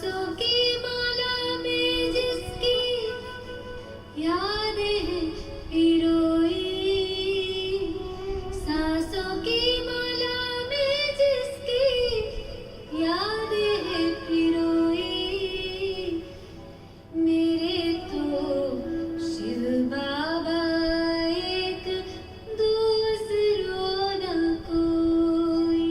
सांसों की माला में जिसकी यादें हैं पिरोई, सांसों की माला में जिसकी यादें हैं पिरोई, मेरे तो शिव बाबा एक दूसरो न कोई।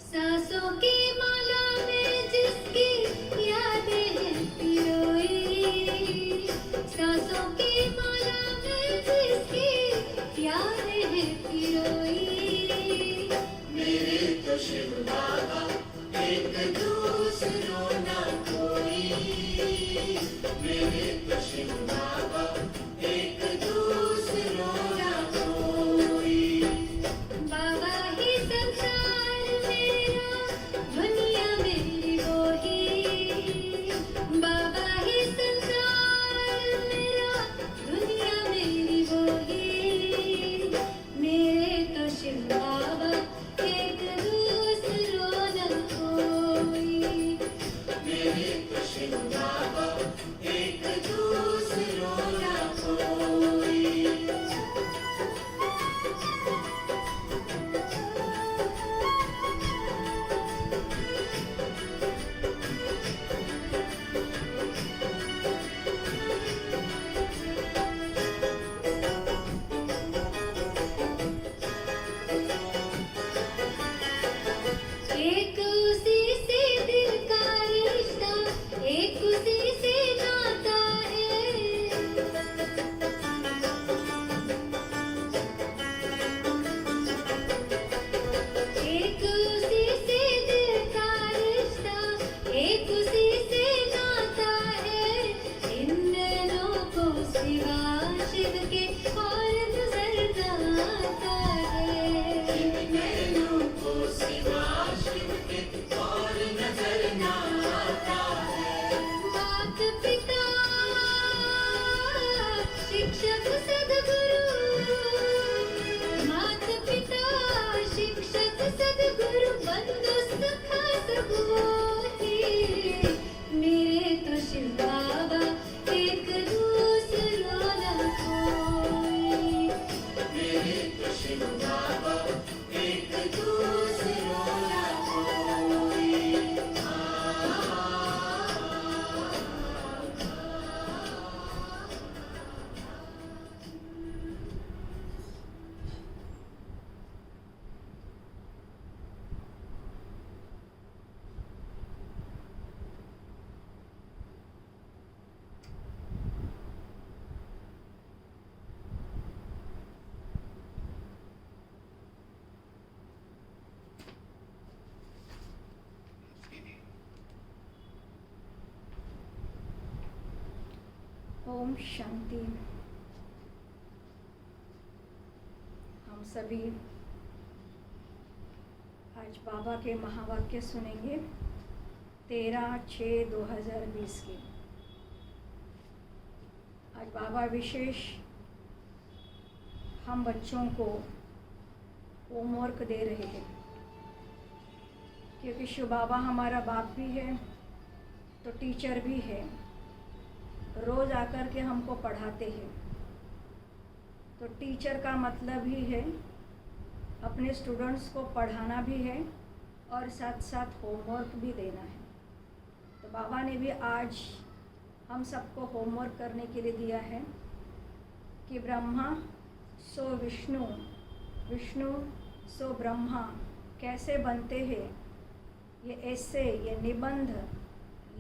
सांसों की माला में जिसकी यादें हैं पिरोई, सांसों की माला में जिसकी यादें हैं पिरोई, मेरे तो शिव बाबा एक दूसरो ना कोई, मेरे तो शिव बाबा एक दूसरो ना कोई। बाबा ही संसार मेरा, दुनिया मेरी वो ही, बाबा ही संसार मेरा, दुनिया मेरी वो ही, मेरे तो शिव बाबा एक दूसरो न कोई, मेरे तो शिव बाबा एक दूसरो न कोई। एक उसी से दिल का रिश्ता, एक उसी से नाता है, एक उसी से दिल का रिश्ता, एक उसी से नाता है, इन दोनों को सिवा शिव के और नजर ना आता है, इन दोनों को सिवा शिव के और नजर ना आता है। मात पिता शिक्षक सद्गुरु, मात पिता शिक्षक सद्गुरु, बंधु सखा सब वो ही, मेरे तो शिव बाबा एक दूसरो न कोई, मेरे तो शिव बाबा एक दूसरो न कोई। ओम शांति। हम सभी आज बाबा के महावाक्य सुनेंगे 13/6/2020 की। आज बाबा विशेष हम बच्चों को होमवर्क दे रहे हैं, क्योंकि शिव बाबा हमारा बाप भी है तो टीचर भी है, रोज़ आकर के हमको पढ़ाते हैं। तो टीचर का मतलब ही है अपने स्टूडेंट्स को पढ़ाना भी है और साथ साथ होमवर्क भी देना है। तो बाबा ने भी आज हम सबको होमवर्क करने के लिए दिया है कि ब्रह्मा सो विष्णु, विष्णु सो ब्रह्मा कैसे बनते हैं, ये ऐसे ये निबंध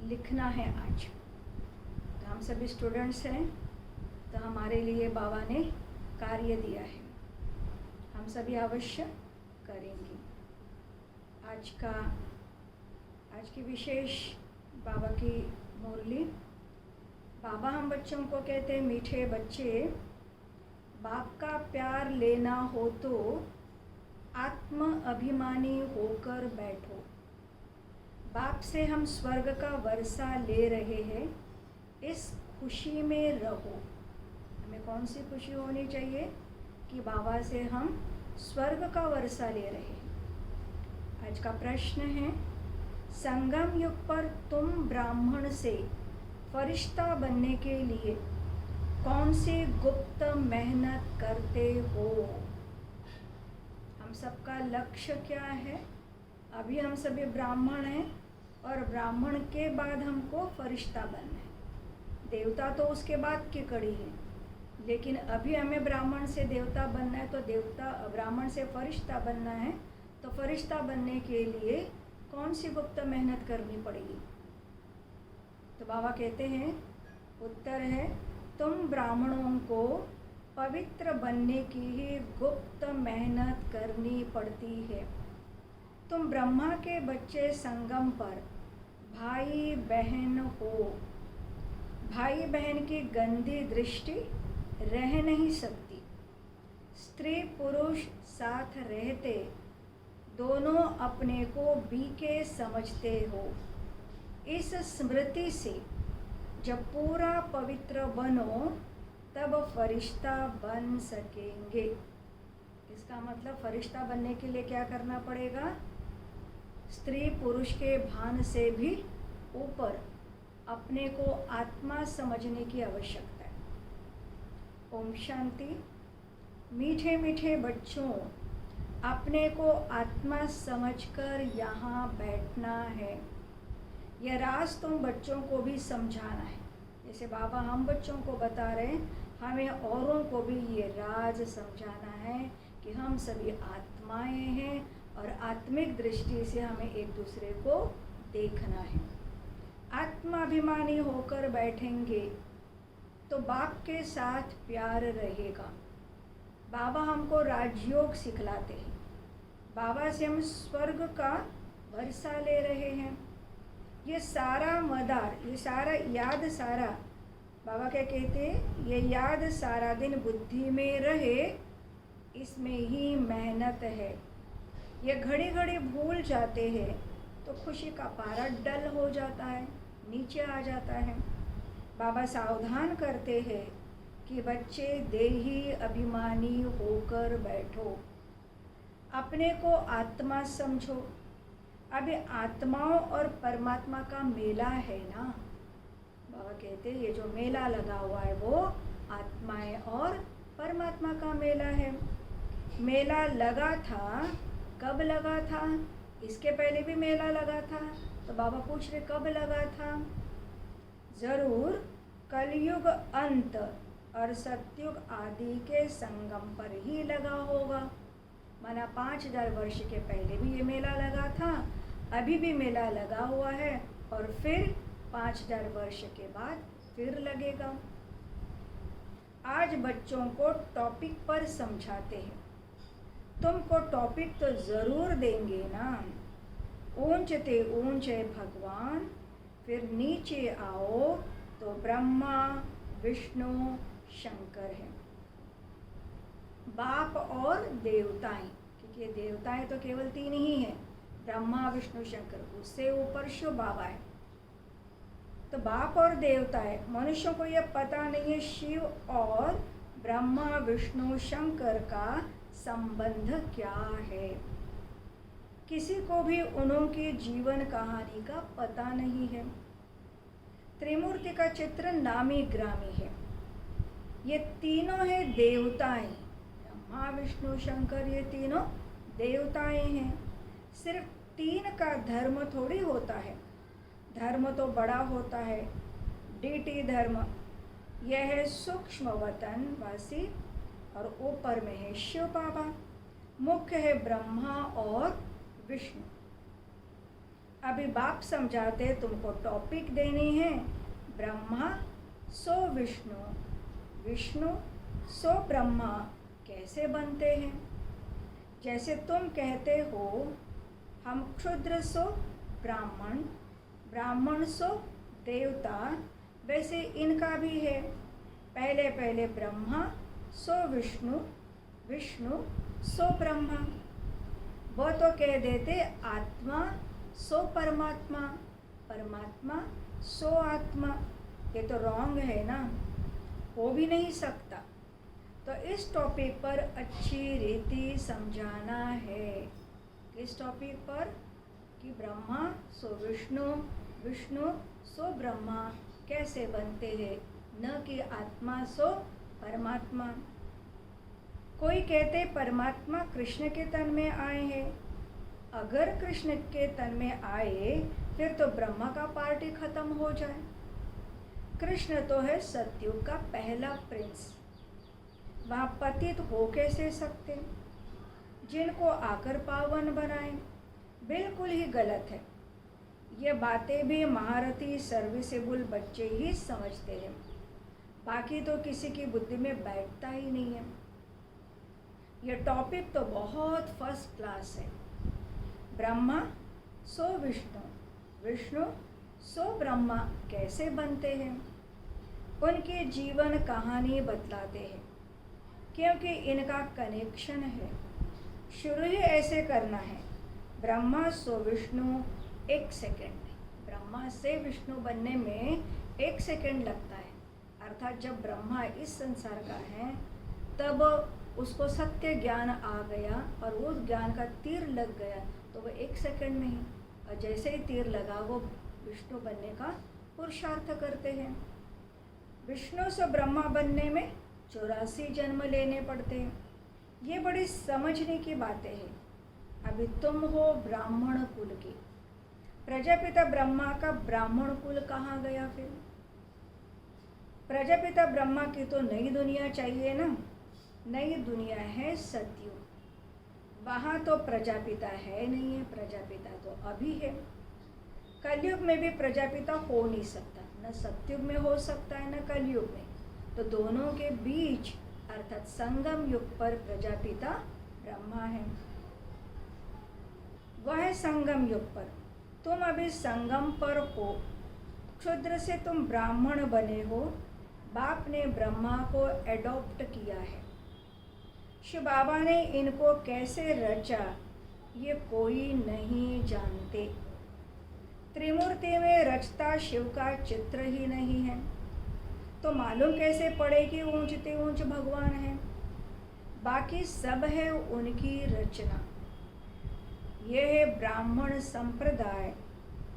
लिखना है आज। तो हम सभी स्टूडेंट्स हैं, तो हमारे लिए बाबा ने कार्य दिया है, हम सभी अवश्य करेंगे। आज की विशेष बाबा की मुरली। बाबा हम बच्चों को कहते हैं, मीठे बच्चे, बाप का प्यार लेना हो तो आत्म अभिमानी होकर बैठो। बाप से हम स्वर्ग का वर्षा ले रहे हैं, इस खुशी में रहो। हमें कौन सी खुशी होनी चाहिए कि बाबा से हम स्वर्ग का वर्षा ले रहे हैं। आज का प्रश्न है, संगम युग पर तुम ब्राह्मण से फरिश्ता बनने के लिए कौन सी गुप्त मेहनत करते हो? हम सबका लक्ष्य क्या है? अभी हम सभी ब्राह्मण हैं और ब्राह्मण के बाद हमको फरिश्ता बनना है। देवता तो उसके बाद की कड़ी है, लेकिन अभी हमें ब्राह्मण से देवता बनना है, तो देवता ब्राह्मण से फरिश्ता बनना है। तो फरिश्ता बनने के लिए कौन सी गुप्त मेहनत करनी पड़ेगी? तो बाबा कहते हैं, उत्तर है, तुम ब्राह्मणों को पवित्र बनने की ही गुप्त मेहनत करनी पड़ती है। तुम ब्रह्मा के बच्चे संगम पर भाई बहन हो। भाई बहन की गंदी दृष्टि रह नहीं सकती। स्त्री पुरुष साथ रहते दोनों अपने को बीके समझते हो। इस स्मृति से जब पूरा पवित्र बनो तब फरिश्ता बन सकेंगे। इसका मतलब फरिश्ता बनने के लिए क्या करना पड़ेगा? स्त्री पुरुष के भान से भी ऊपर अपने को आत्मा समझने की आवश्यकता है। ओम शांति। मीठे मीठे बच्चों, अपने को आत्मा समझकर यहाँ बैठना है। यह राज तुम बच्चों को भी समझाना है। जैसे बाबा हम बच्चों को बता रहे हैं, हमें औरों को भी ये राज समझाना है कि हम सभी आत्माएं हैं और आत्मिक दृष्टि से हमें एक दूसरे को देखना है। आत्माभिमानी होकर बैठेंगे तो बाप के साथ प्यार रहेगा। बाबा हमको राजयोग सिखलाते हैं। बाबा से हम स्वर्ग का वर्षा ले रहे हैं। ये सारा मदार, ये सारा याद, सारा बाबा क्या कहते हैं, ये याद सारा दिन बुद्धि में रहे, इसमें ही मेहनत है। ये घड़ी घड़ी भूल जाते हैं तो खुशी का पारा डल हो जाता है, नीचे आ जाता है। बाबा सावधान करते हैं कि बच्चे देही अभिमानी होकर बैठो, अपने को आत्मा समझो। अभी आत्माओं और परमात्मा का मेला है ना। बाबा कहते हैं ये जो मेला लगा हुआ है वो आत्माएं और परमात्मा का मेला है। मेला लगा था, कब लगा था? इसके पहले भी मेला लगा था। तो बाबा पूछ रहे कब लगा था? जरूर कलयुग अंत और सतयुग आदि के संगम पर ही लगा होगा। माना 5000 वर्ष के पहले भी ये मेला लगा था, अभी भी मेला लगा हुआ है और फिर 5000 वर्ष के बाद फिर लगेगा। आज बच्चों को टॉपिक पर समझाते हैं। तुमको टॉपिक तो ज़रूर देंगे ना। ऊंचते ऊंचे भगवान, फिर नीचे आओ तो ब्रह्मा विष्णु शंकर है। बाप और देवताएं, क्योंकि ये देवताएं तो केवल 3 ही हैं, ब्रह्मा विष्णु शंकर, उससे ऊपर शिव बाबा है। तो बाप और देवताएं, मनुष्यों को यह पता नहीं है शिव और ब्रह्मा विष्णु शंकर का संबंध क्या है। किसी को भी उनकी जीवन कहानी का पता नहीं है। त्रिमूर्ति का चित्र नामी ग्रामी है। ये तीनों है देवताएं, ब्रह्मा विष्णु शंकर, ये तीनों देवताएं हैं। सिर्फ 3 का धर्म थोड़ी होता है, धर्म तो बड़ा होता है। डीटी धर्म यह है सूक्ष्म वतन वासी और ऊपर में है शिव बाबा, मुख्य है ब्रह्मा और विष्णु। अभी बाप समझाते तुमको टॉपिक देनी है, ब्रह्मा सो विष्णु, विष्णु सो ब्रह्मा कैसे बनते हैं। जैसे तुम कहते हो हम क्षुद्र सो ब्राह्मण, ब्राह्मण सो देवता, वैसे इनका भी है। पहले पहले ब्रह्मा सो विष्णु, विष्णु सो ब्रह्मा। वो तो कह देते आत्मा सो परमात्मा, परमात्मा सो आत्मा। ये तो रॉन्ग है ना, हो भी नहीं सकता। तो इस टॉपिक पर अच्छी रीति समझाना है। किस टॉपिक पर? कि ब्रह्मा सो विष्णु, विष्णु सो ब्रह्मा कैसे बनते हैं, न कि आत्मा सो परमात्मा। कोई कहते परमात्मा कृष्ण के तन में आए हैं। अगर कृष्ण के तन में आए फिर तो ब्रह्मा का पार्टी खत्म हो जाए। कृष्ण तो है सतयुग का पहला प्रिंस, वहाँ पतित हो कैसे सकते? जिनको आकर पावन बनाए, बिल्कुल ही गलत है। ये बातें भी महारथी सर्विसेबल बच्चे ही समझते हैं, बाकी तो किसी की बुद्धि में बैठता ही नहीं है। ये टॉपिक तो बहुत फर्स्ट क्लास है। ब्रह्मा सो विष्णु, विष्णु सो ब्रह्मा कैसे बनते हैं, उनकी जीवन कहानी बतलाते हैं, क्योंकि इनका कनेक्शन है। शुरू ही ऐसे करना है, ब्रह्मा सो विष्णु 1 सेकेंड में। ब्रह्मा से विष्णु बनने में 1 सेकेंड लगता है। अर्थात जब ब्रह्मा इस संसार का है तब उसको सत्य ज्ञान आ गया और उस ज्ञान का तीर लग गया, तो वो 1 सेकेंड में ही, और जैसे ही तीर लगा वो विष्णु बनने का पुरुषार्थ करते हैं। विष्णु से ब्रह्मा बनने में 84 जन्म लेने पड़ते हैं। ये बड़ी समझने की बातें हैं। अभी तुम हो ब्राह्मण कुल की, प्रजापिता ब्रह्मा का ब्राह्मण कुल कहाँ गया फिर? प्रजापिता ब्रह्मा की तो नई दुनिया चाहिए ना। नई दुनिया है सतयुग, वहाँ तो प्रजापिता है नहीं है, प्रजापिता तो अभी है। कलयुग में भी प्रजापिता हो नहीं सकता, न सतयुग में हो सकता है न कलयुग में। तो दोनों के बीच अर्थात संगम युग पर प्रजापिता ब्रह्मा है। वह संगम युग पर, तुम अभी संगम पर हो। क्षुद्र से तुम ब्राह्मण बने हो, बाप ने ब्रह्मा को एडॉप्ट किया है। शिव बाबा ने इनको कैसे रचा ये कोई नहीं जानते। त्रिमूर्ति में रचता शिव का चित्र ही नहीं है, तो मालूम कैसे पड़े कि ऊंचते ऊंच भगवान है? बाकी सब है उनकी रचना। यह है ब्राह्मण संप्रदाय,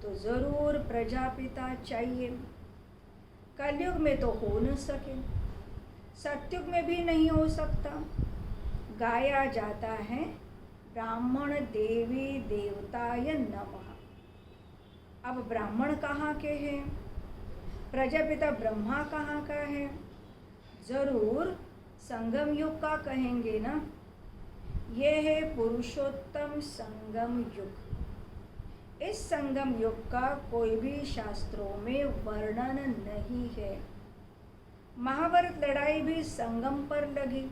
तो जरूर प्रजापिता चाहिए। कलयुग में तो हो न सके, सतयुग में भी नहीं हो सकता। गाया जाता है ब्राह्मण देवी देवताय नमः। अब ब्राह्मण कहाँ के हैं? प्रजापिता ब्रह्मा कहाँ का है? जरूर संगम युग का कहेंगे ना। यह है पुरुषोत्तम संगम युग। इस संगम युग का कोई भी शास्त्रों में वर्णन नहीं है। महाभारत लड़ाई भी संगम पर लगी,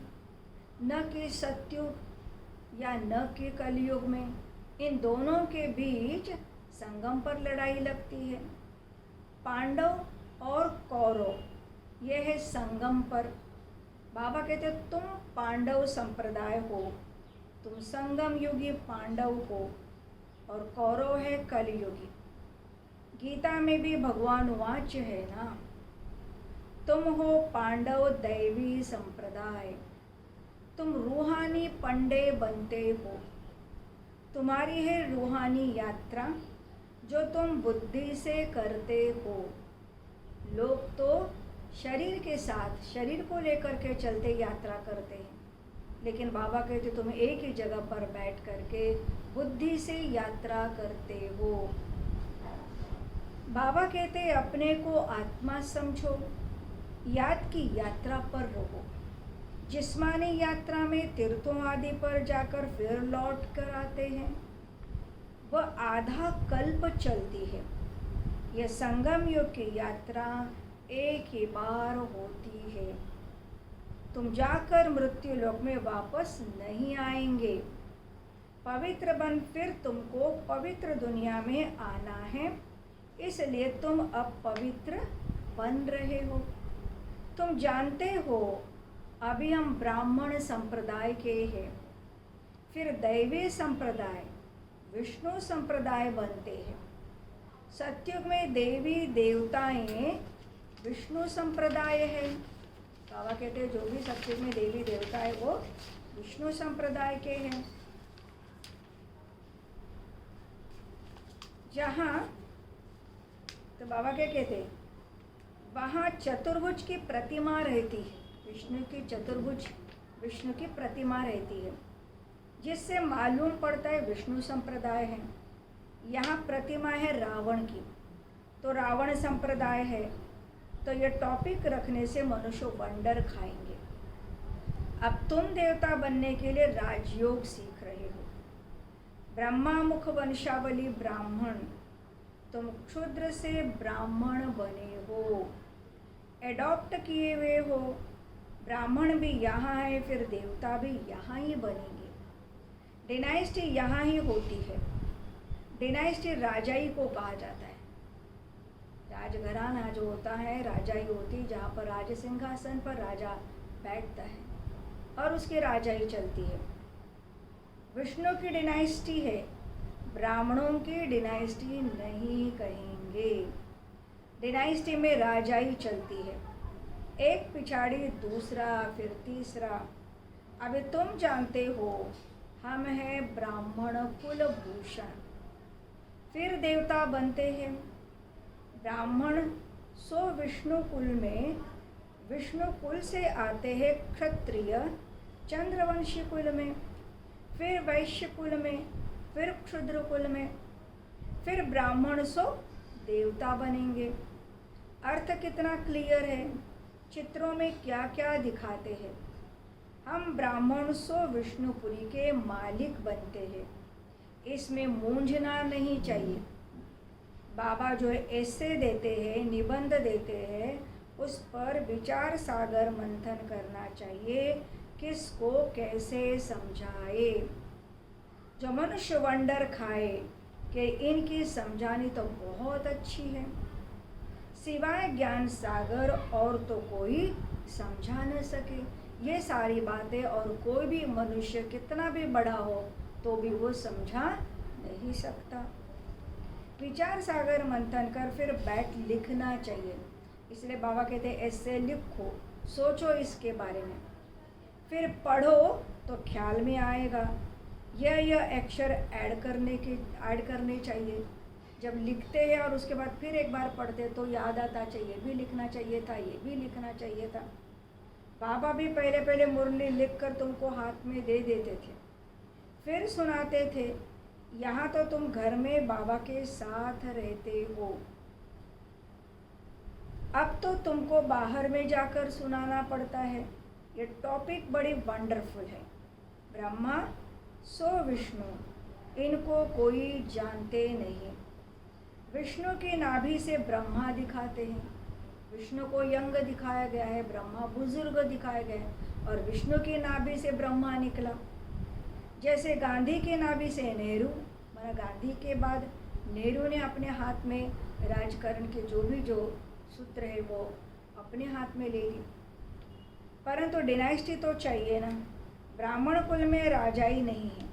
न कि सतयुग या न कि कलयुग में। इन दोनों के बीच संगम पर लड़ाई लगती है। पांडव और कौरव यह है संगम पर। बाबा कहते तुम पांडव संप्रदाय हो, तुम संगम युगी पांडव हो, और कौरव है कलयुगी। गीता में भी भगवान वाच है ना, तुम हो पांडव दैवी संप्रदाय, तुम रूहानी पंडे बनते हो। तुम्हारी है रूहानी यात्रा जो तुम बुद्धि से करते हो। लोग तो शरीर के साथ, शरीर को लेकर के चलते यात्रा करते हैं, लेकिन बाबा कहते तुम एक ही जगह पर बैठ करके बुद्धि से यात्रा करते हो। बाबा कहते अपने को आत्मा समझो, याद की यात्रा पर रहो। जिस्मानी यात्रा में तीर्थों आदि पर जाकर फिर लौट कर आते हैं, वह आधा कल्प चलती है। यह संगम युग की यात्रा एक ही बार होती है। तुम जाकर मृत्यु लोक में वापस नहीं आएंगे। पवित्र बन फिर तुमको पवित्र दुनिया में आना है, इसलिए तुम अब पवित्र बन रहे हो। तुम जानते हो अभी हम ब्राह्मण संप्रदाय के हैं, फिर दैवी संप्रदाय विष्णु संप्रदाय बनते हैं। सतयुग में देवी देवताएं विष्णु संप्रदाय है। बाबा कहते हैं जो भी सतयुग में देवी देवता है वो विष्णु संप्रदाय के हैं। जहाँ तो बाबा क्या कहते हैं, वहाँ चतुर्भुज की प्रतिमा रहती है, विष्णु की चतुर्भुज विष्णु की प्रतिमा रहती है, जिससे मालूम पड़ता है विष्णु संप्रदाय है। यहाँ प्रतिमा है रावण की, तो रावण संप्रदाय है। तो ये टॉपिक रखने से मनुष्य वंडर खाएंगे। अब तुम देवता बनने के लिए राजयोग सीख रहे हो। ब्रह्मा मुख वंशावली ब्राह्मण, तुम क्षुद्र से ब्राह्मण बने हो, एडॉप्ट किए हुए हो। ब्राह्मण भी यहाँ है, फिर देवता भी यहाँ ही बनेंगे। डिनाइस्टी यहाँ ही होती है। डिनाइस्टी राजाई को कहा जाता है। राजघराना जो होता है राजाई होती, जहाँ पर राज सिंहासन पर राजा बैठता है और उसकी राजाई चलती है। विष्णु की डिनाइस्टी है, ब्राह्मणों की डिनाइस्टी नहीं कहेंगे। डिनाइस्टी में राजाई चलती है, एक पिछाड़ी दूसरा फिर तीसरा। अभी तुम जानते हो हम हैं ब्राह्मण कुल भूषण, फिर देवता बनते हैं। ब्राह्मण सो विष्णु कुल में, विष्णु कुल से आते हैं क्षत्रिय चंद्रवंशी कुल में, फिर वैश्य कुल में, फिर क्षुद्र कुल में, फिर ब्राह्मण सो देवता बनेंगे। अर्थ कितना क्लियर है, चित्रों में क्या क्या दिखाते हैं। हम ब्राह्मण सो विष्णुपुरी के मालिक बनते हैं, इसमें मूंझना नहीं चाहिए। बाबा जो ऐसे देते हैं, निबंध देते हैं, उस पर विचार सागर मंथन करना चाहिए, किसको कैसे समझाए। जो मनुष्य वंडर खाए कि इनकी समझानी तो बहुत अच्छी है, सिवाय ज्ञान सागर और तो कोई समझा न सके ये सारी बातें। और कोई भी मनुष्य कितना भी बड़ा हो तो भी वो समझा नहीं सकता। विचार सागर मंथन कर फिर बैठ लिखना चाहिए। इसलिए बाबा कहते हैं ऐसे लिखो, सोचो इसके बारे में, फिर पढ़ो तो ख्याल में आएगा। यह अक्षर ऐड करने चाहिए। जब लिखते हैं और उसके बाद फिर एक बार पढ़ते तो याद आता चाहिए भी लिखना चाहिए था, ये भी लिखना चाहिए था। बाबा भी पहले पहले मुरली लिखकर तुमको हाथ में दे देते थे, फिर सुनाते थे। यहाँ तो तुम घर में बाबा के साथ रहते हो, अब तो तुमको बाहर में जाकर सुनाना पड़ता है। ये टॉपिक बड़ी वंडरफुल है। ब्रह्मा सो विष्णु, इनको कोई जानते नहीं। विष्णु की नाभि से ब्रह्मा दिखाते हैं, विष्णु को यंग दिखाया गया है, ब्रह्मा बुजुर्ग दिखाया गया है, और विष्णु की नाभि से ब्रह्मा निकला। जैसे गांधी की नाभि से नेहरू, माना गांधी के बाद नेहरू ने अपने हाथ में राजकारण के जो सूत्र है वो अपने हाथ में ले ली। परंतु डिनाइस्टी तो चाहिए ना। ब्राह्मण कुल में राजाई नहीं है।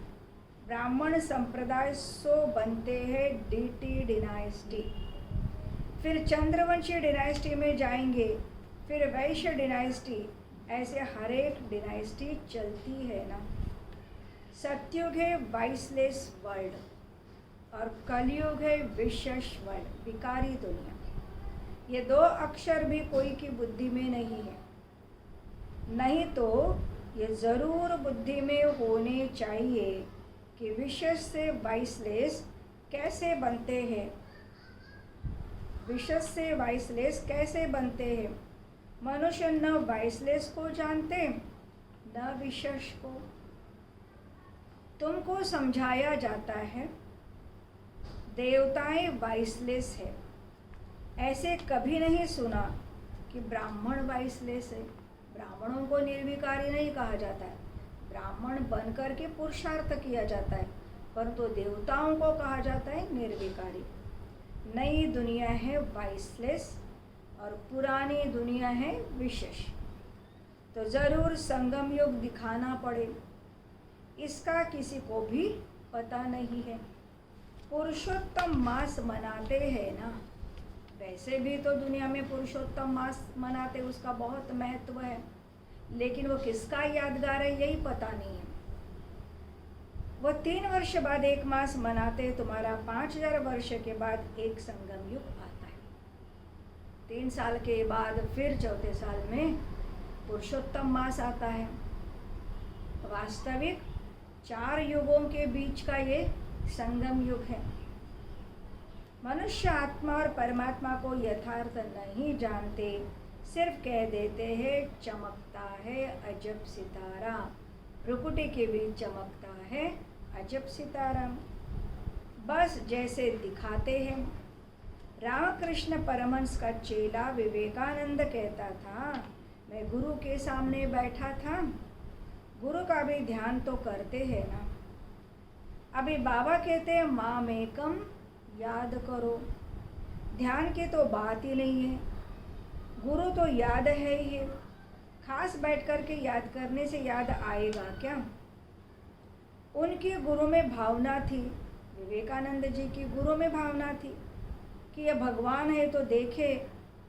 ब्राह्मण संप्रदाय सो बनते हैं डीटी डिनाइस्टी, फिर चंद्रवंशी डिनाइस्टी में जाएंगे, फिर वैश्य डिनाइस्टी, ऐसे हर एक डिनाइस्टी चलती है ना। सतयुग है वाइसलेस वर्ल्ड और कलयुग है विशेष वर्ल्ड, विकारी दुनिया। ये दो अक्षर भी कोई की बुद्धि में नहीं है, नहीं तो ये ज़रूर बुद्धि में होने चाहिए कि विशेष से वाइसलेस कैसे बनते हैं, विशेष से वाइसलेस कैसे बनते हैं। मनुष्य न वाइसलेस को जानते न विशेष को। तुमको समझाया जाता है देवताएं वाइसलेस है, ऐसे कभी नहीं सुना कि ब्राह्मण वाइसलेस है। ब्राह्मणों को निर्विकारी नहीं कहा जाता है, ब्राह्मण बनकर के पुरुषार्थ किया जाता है, परंतु देवताओं को कहा जाता है निर्विकारी। नई दुनिया है वाइसलेस और पुरानी दुनिया है विशेष। तो ज़रूर संगम युग दिखाना पड़े, इसका किसी को भी पता नहीं है। पुरुषोत्तम मास मनाते हैं ना, वैसे भी तो दुनिया में पुरुषोत्तम मास मनाते, उसका बहुत महत्व है, लेकिन वो किसका यादगार है यही पता नहीं है। वो 3 वर्ष बाद एक मास मनाते, तुम्हारा 5000 वर्ष के बाद एक संगम युग आता है। 3 साल के बाद फिर चौथे साल में पुरुषोत्तम मास आता है। वास्तविक 4 युगों के बीच का ये संगम युग है। मनुष्य आत्मा और परमात्मा को यथार्थ नहीं जानते, सिर्फ कह देते हैं चमकता है अजब सितारा, भ्रुकुटी के बीच चमकता है अजब सितारा, बस जैसे दिखाते हैं। रामकृष्ण परमहंस का चेला विवेकानंद कहता था, मैं गुरु के सामने बैठा था, गुरु का भी ध्यान तो करते हैं ना। अभी बाबा कहते हैं माम एकम याद करो, ध्यान की तो बात ही नहीं है, गुरु तो याद है ही है, खास बैठ कर के याद करने से याद आएगा क्या। उनकी गुरु में भावना थी, विवेकानंद जी की गुरु में भावना थी कि यह भगवान है, तो देखे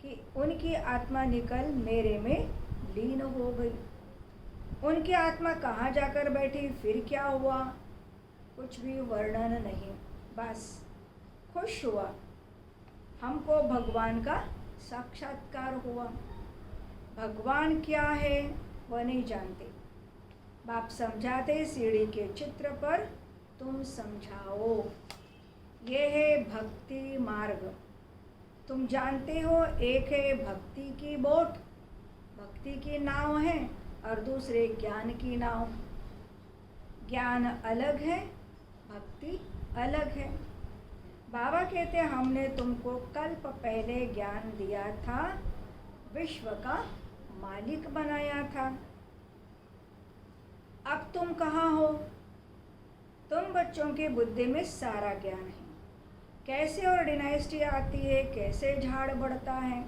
कि उनकी आत्मा निकल मेरे में लीन हो गई। उनकी आत्मा कहाँ जाकर बैठी, फिर क्या हुआ, कुछ भी वर्णन नहीं, बस खुश हुआ, हमको भगवान का साक्षात्कार हुआ। भगवान क्या है वह नहीं जानते, बाप समझाते सीढ़ी के चित्र पर तुम समझाओ, ये है भक्ति मार्ग। तुम जानते हो एक है भक्ति की बोट, भक्ति की नाव है, और दूसरे ज्ञान की नाव। ज्ञान अलग है, भक्ति अलग है। बाबा कहते हमने तुमको कल्प पहले ज्ञान दिया था, विश्व का मालिक बनाया था। अब तुम कहाँ हो, तुम बच्चों की बुद्धि में सारा ज्ञान है, कैसे और डिनाइस्टी आती है, कैसे झाड़ बढ़ता है,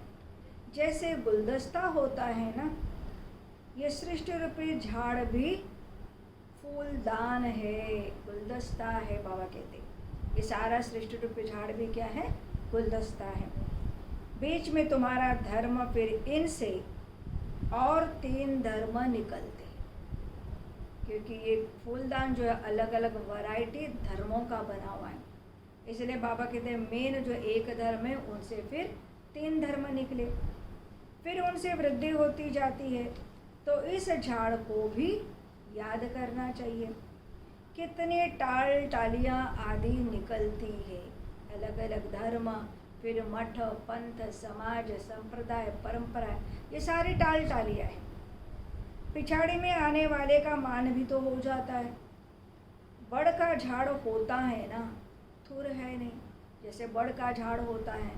जैसे गुलदस्ता होता है ना, ये सृष्टि रूपी झाड़ भी फूलदान है, गुलदस्ता है। बाबा कहते ये सारा सृष्टि रूपी झाड़ भी क्या है, गुलदस्ता है। बीच में तुम्हारा धर्म, फिर इनसे और 3 धर्म निकलते, क्योंकि ये फूलदान जो है अलग अलग वैरायटी धर्मों का बना हुआ है, इसलिए बाबा कहते हैं मेन जो एक धर्म है उनसे फिर 3 धर्म निकले, फिर उनसे वृद्धि होती जाती है। तो इस झाड़ को भी याद करना चाहिए, कितने टाल टालियाँ आदि निकलती है, अलग अलग धर्म, फिर मठ, पंथ, समाज, संप्रदाय, परंपरा, ये सारी टाल टालियाँ हैं। पिछाड़ी में आने वाले का मान भी तो हो जाता है। बड़ का झाड़ होता है ना, थुर है नहीं। जैसे बड़ का झाड़ होता है,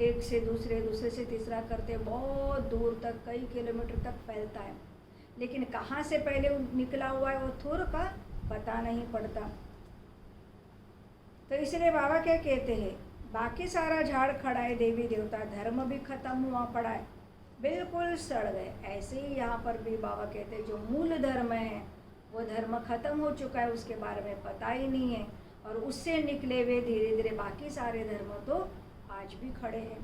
एक से दूसरे, दूसरे से तीसरा करते बहुत दूर तक, कई किलोमीटर तक फैलता है, लेकिन कहाँ से पहले निकला हुआ है वो थुर का पता नहीं पड़ता। तो इसलिए बाबा क्या कहते हैं, बाकी सारा झाड़ खड़ा है, देवी देवता धर्म भी खत्म हुआ पड़ा है, बिल्कुल सड़ गए। ऐसे ही यहाँ पर भी बाबा कहते हैं जो मूल धर्म है वो धर्म खत्म हो चुका है, उसके बारे में पता ही नहीं है, और उससे निकले हुए धीरे धीरे बाकी सारे धर्म तो आज भी खड़े हैं।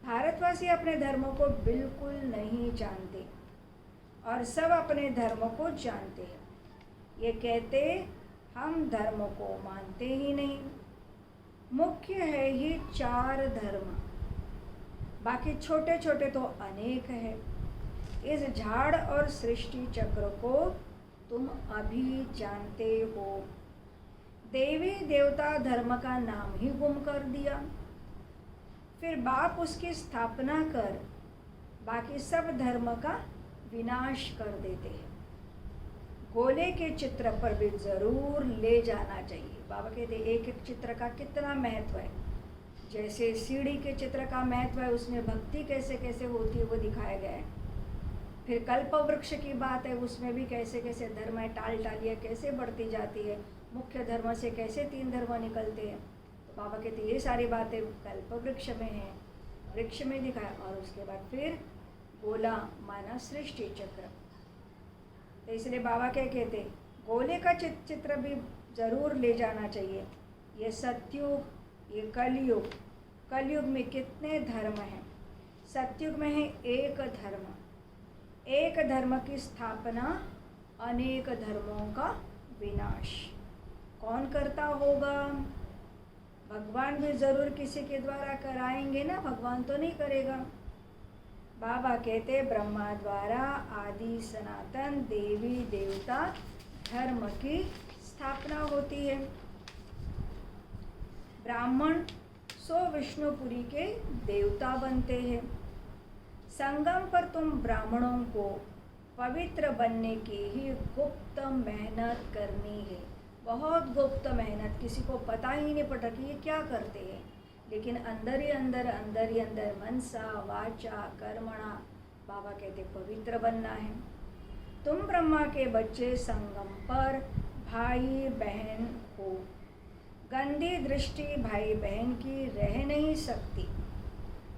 भारतवासी अपने धर्मों को बिल्कुल नहीं जानते और सब अपने धर्मों को जानते हैं। ये कहते हम धर्मों को मानते ही नहीं, मुख्य है ही 4 धर्म, बाकी छोटे छोटे तो अनेक है। इस झाड़ और सृष्टि चक्र को तुम अभी जानते हो। देवी देवता धर्म का नाम ही गुम कर दिया, फिर बाप उसकी स्थापना कर बाकी सब धर्म का विनाश कर देते हैं। गोले के चित्र पर भी ज़रूर ले जाना चाहिए। बाबा कहते एक एक चित्र का कितना महत्व है, जैसे सीढ़ी के चित्र का महत्व है, उसमें भक्ति कैसे कैसे होती है वो दिखाया गया है। फिर कल्प वृक्ष की बात है, उसमें भी कैसे कैसे धर्म है, टाल टालियाँ कैसे बढ़ती जाती है, मुख्य धर्म से कैसे 3 धर्म निकलते हैं। तो बाबा कहते ये सारी बातें कल्प वृक्ष में हैं, वृक्ष में दिखाया। और उसके बाद फिर गोला माना सृष्टि चक्र। तो इसलिए बाबा क्या कहते, गोले का चित्र भी ज़रूर ले जाना चाहिए। ये सतयुग, ये कलयुग। कलयुग में कितने धर्म हैं? सतयुग में है एक धर्म। एक धर्म की स्थापना, अनेक धर्मों का विनाश। कौन करता होगा? भगवान भी ज़रूर किसी के द्वारा कराएंगे ना, भगवान तो नहीं करेगा। बाबा कहते ब्रह्मा द्वारा आदि सनातन देवी देवता धर्म की स्थापना होती है। ब्राह्मण सो विष्णुपुरी के देवता बनते हैं। संगम पर तुम ब्राह्मणों को पवित्र बनने की ही गुप्त मेहनत करनी है। बहुत गुप्त मेहनत, किसी को पता ही नहीं पड़ता कि ये क्या करते हैं, लेकिन अंदर ही अंदर मनसा वाचा कर्मणा बाबा कहते पवित्र बनना है। तुम ब्रह्मा के बच्चे संगम पर भाई बहन हो। गंदी दृष्टि भाई बहन की रह नहीं सकती।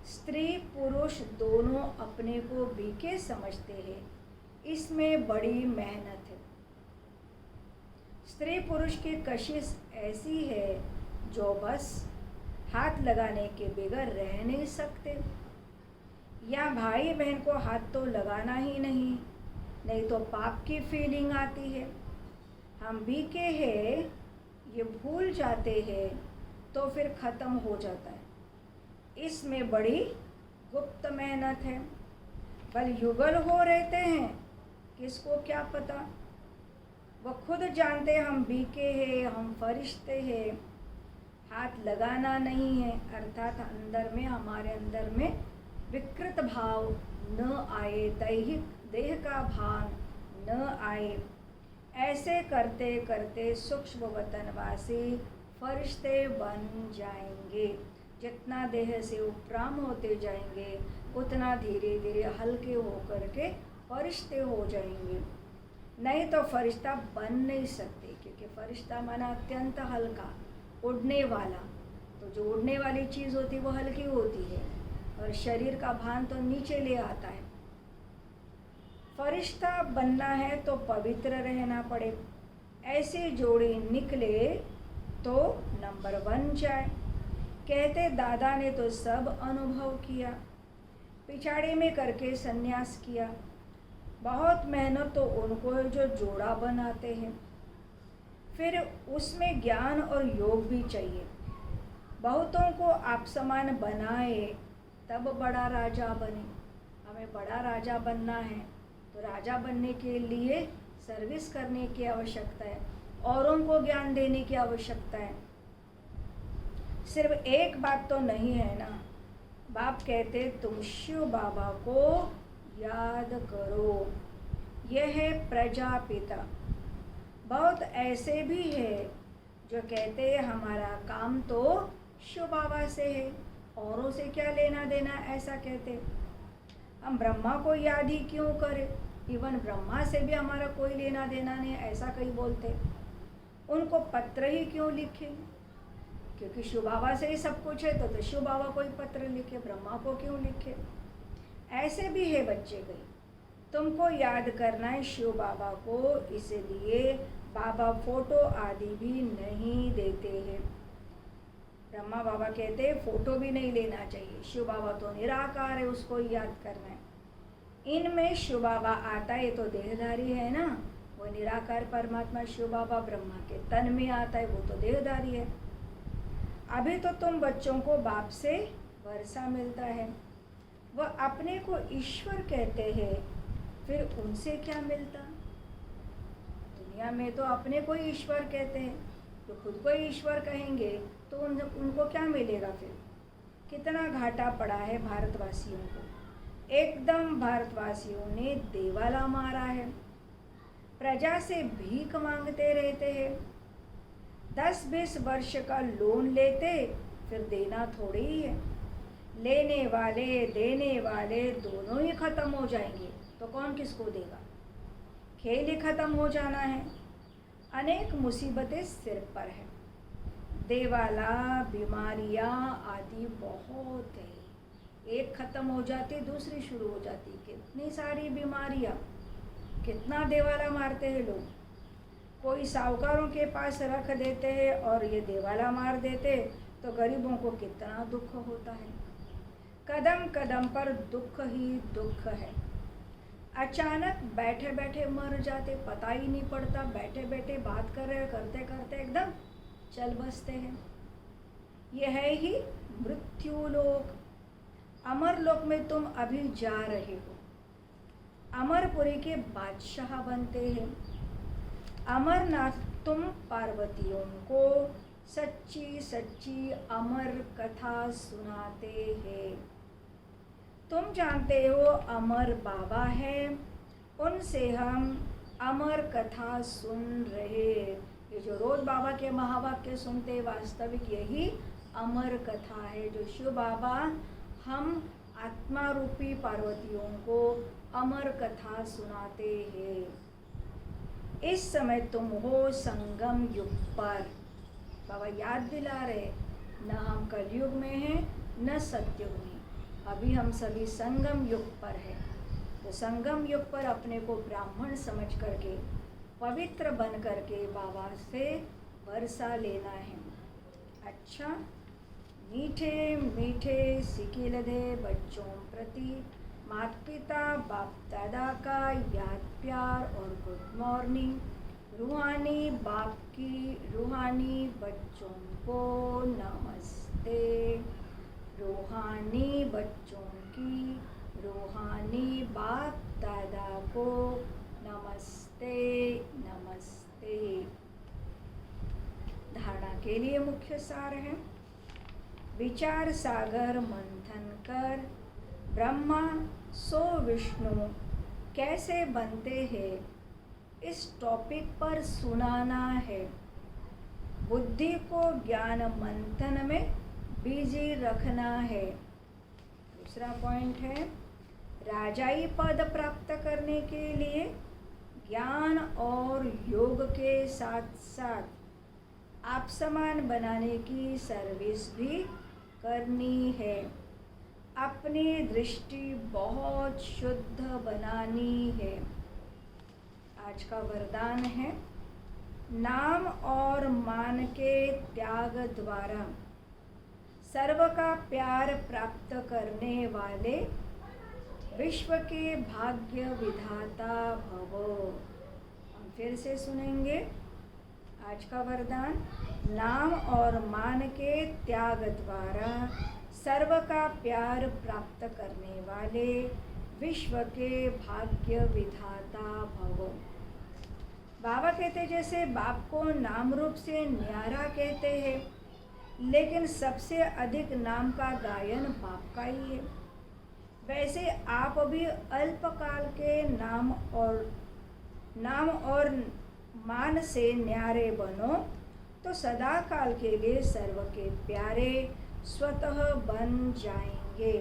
स्त्री पुरुष दोनों अपने को बीके समझते हैं, इसमें बड़ी मेहनत है। स्त्री पुरुष की कशिश ऐसी है जो बस हाथ लगाने के बगैर रह नहीं सकते। या भाई बहन को हाथ तो लगाना ही नहीं तो पाप की फीलिंग आती है। हम बीके हैं ये भूल जाते हैं तो फिर ख़त्म हो जाता है। इसमें बड़ी गुप्त मेहनत है। बल युगल हो रहते हैं, किसको क्या पता। वो खुद जानते हम बीके हैं, हम फरिश्ते हैं। हाथ लगाना नहीं है, अर्थात अंदर में, हमारे अंदर में विकृत भाव न आए, दैहिक देह का भान न आए। ऐसे करते करते सूक्ष्म वतनवासी फरिश्ते बन जाएंगे। जितना देह से उपराम होते जाएंगे उतना धीरे धीरे हल्के होकर के फरिश्ते हो जाएंगे। नहीं तो फरिश्ता बन नहीं सकते, क्योंकि फरिश्ता माना अत्यंत हल्का, उड़ने वाला। तो जो उड़ने वाली चीज़ होती है वो हल्की होती है और शरीर का भान तो नीचे ले आता है। फरिश्ता बनना है तो पवित्र रहना पड़े। ऐसी जोड़ी निकले तो नंबर 1 जाए। कहते दादा ने तो सब अनुभव किया, पिछाड़ी में करके सन्यास किया। बहुत मेहनत तो उनको है जो जोड़ा बनाते हैं, फिर उसमें ज्ञान और योग भी चाहिए। बहुतों को आप समान बनाए तब बड़ा राजा बने। हमें बड़ा राजा बनना है तो राजा बनने के लिए सर्विस करने की आवश्यकता है, औरों को ज्ञान देने की आवश्यकता है। सिर्फ एक बात तो नहीं है ना। बाप कहते तुम शिव बाबा को याद करो, यह है प्रजापिता। बहुत ऐसे भी है जो कहते हैं हमारा काम तो शिव बाबा से है, औरों से क्या लेना देना, ऐसा कहते। हम ब्रह्मा को याद ही क्यों करें, इवन ब्रह्मा से भी हमारा कोई लेना देना नहीं, ऐसा कई बोलते। उनको पत्र ही क्यों लिखें, क्योंकि शिव बाबा से ही सब कुछ है, तो शिव बाबा को ही पत्र लिखे, ब्रह्मा को क्यों लिखे। ऐसे भी है बच्चे गई। तुमको याद करना है शिव बाबा को, इसलिए बाबा फोटो आदि भी नहीं देते हैं। ब्रह्मा बाबा कहते हैं फोटो भी नहीं लेना चाहिए, शिव बाबा तो निराकार है, उसको याद करना है। इनमें शिव बाबा आता है तो देहधारी है ना, वो निराकार परमात्मा शिव बाबा ब्रह्मा के तन में आता है, वो तो देहधारी है। अभी तो तुम बच्चों को बाप से वर्षा मिलता है, वह अपने को ईश्वर कहते हैं, फिर उनसे क्या मिलता। दुनिया में तो अपने को ईश्वर कहते हैं, तो खुद को ईश्वर कहेंगे तो उनको क्या मिलेगा। फिर कितना घाटा पड़ा है भारतवासियों को। एकदम भारतवासियों ने देवाला मारा है, प्रजा से भीख मांगते रहते हैं। 10-20 वर्ष का लोन लेते, फिर देना थोड़ी ही है। लेने वाले देने वाले दोनों ही ख़त्म हो जाएंगे, तो कौन किसको देगा। खेल ही ख़त्म हो जाना है। अनेक मुसीबतें सिर पर है, देवाला बीमारियां आदि बहुत है। एक ख़त्म हो जाती दूसरी शुरू हो जाती। कितनी सारी बीमारियाँ, कितना देवाला मारते हैं लोग। कोई साहूकारों के पास रख देते हैं और ये देवाला मार देते, तो गरीबों को कितना दुख होता है। कदम कदम पर दुख ही दुख है। अचानक बैठे बैठे मर जाते, पता ही नहीं पड़ता। बैठे बैठे बात कर रहे, करते करते एकदम चल बसते हैं। यह है ही मृत्यु लोक। अमर लोक में तुम अभी जा रहे हो। अमरपुरी के बादशाह बनते हैं। अमरनाथ तुम पार्वतियों को सच्ची सच्ची अमर कथा सुनाते हैं। तुम जानते हो अमर बाबा है, उनसे हम अमर कथा सुन रहे। ये जो रोज बाबा के महावाक्य सुनते, वास्तविक यही अमर कथा है जो शिव बाबा हम आत्मा रूपी पार्वतियों को अमर कथा सुनाते हैं। इस समय तुम हो संगम युग पर। बाबा याद दिला रहे, न हम कलयुग में हैं न सत्युग में, अभी हम सभी संगम युग पर हैं। तो संगम युग पर अपने को ब्राह्मण समझ करके, पवित्र बन करके बाबा से वर्षा लेना है। अच्छा, मीठे मीठे सिकिल दे बच्चों प्रति माता पिता बाप दादा का याद प्यार और गुड मॉर्निंग। रूहानी बाप की रूहानी बच्चों को नमस्ते। रूहानी बच्चों की रूहानी बाप दादा को नमस्ते नमस्ते। धारणा के लिए मुख्य सार है, विचार सागर मंथन कर ब्रह्मा सो विष्णु कैसे बनते हैं, इस टॉपिक पर सुनाना है। बुद्धि को ज्ञान मंथन में बिजी रखना है। दूसरा पॉइंट है, राजाई पद प्राप्त करने के लिए ज्ञान और योग के साथ साथ आप समान बनाने की सर्विस भी करनी है। अपनी दृष्टि बहुत शुद्ध बनानी है। आज का वरदान है, नाम और मान के त्याग द्वारा सर्व का प्यार प्राप्त करने वाले विश्व के भाग्य विधाता भव। हम फिर से सुनेंगे आज का वरदान, नाम और मान के त्याग द्वारा सर्व का प्यार प्राप्त करने वाले विश्व के भाग्य विधाता भव। बाबा कहते, जैसे बाप को नाम रूप से न्यारा कहते हैं, लेकिन सबसे अधिक नाम का गायन बाप का ही है, वैसे आप भी अल्पकाल के नाम और मान से न्यारे बनो, तो सदा काल के लिए सर्व के प्यारे स्वतः बन जाएंगे।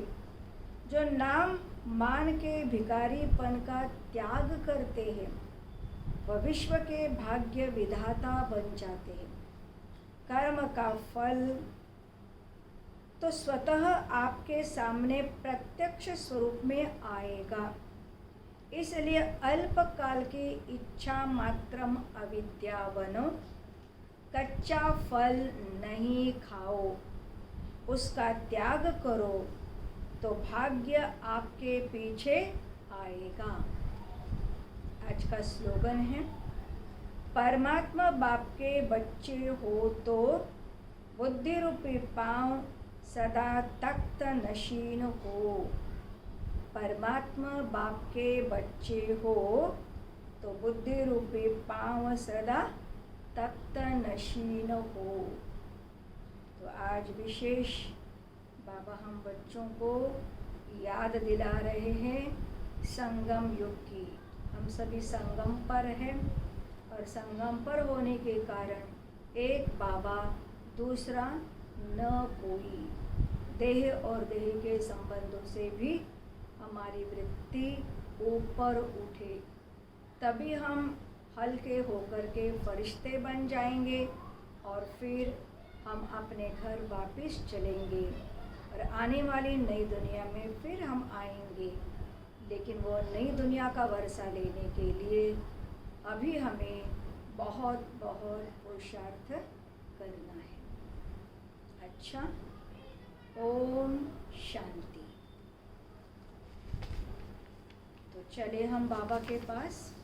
जो नाम मान के भिखारीपन का त्याग करते हैं, वह विश्व के भाग्य विधाता बन जाते हैं। कर्म का फल तो स्वतः आपके सामने प्रत्यक्ष स्वरूप में आएगा। इसलिए अल्पकाल की इच्छा मात्रम अविद्या बनो, कच्चा फल नहीं खाओ, उसका त्याग करो, तो भाग्य आपके पीछे आएगा। आज का स्लोगन है, परमात्मा बाप के बच्चे हो तो बुद्धि रूपी पांव सदा तख्त नशीन हो। परमात्मा बाप के बच्चे हो तो बुद्धि रूपी पांव सदा तख्त नशीन हो। तो आज विशेष बाबा हम बच्चों को याद दिला रहे हैं संगम युग की। हम सभी संगम पर हैं और संगम पर होने के कारण एक बाबा दूसरा न कोई, देह और देह के संबंधों से भी हमारी वृत्ति ऊपर उठे, तभी हम हल्के होकर के फरिश्ते बन जाएंगे और फिर हम अपने घर वापस चलेंगे। और आने वाली नई दुनिया में फिर हम आएंगे, लेकिन वो नई दुनिया का वर्षा लेने के लिए अभी हमें बहुत बहुत पुरुषार्थ करना है। अच्छा, ओम शांति। तो चले हम बाबा के पास।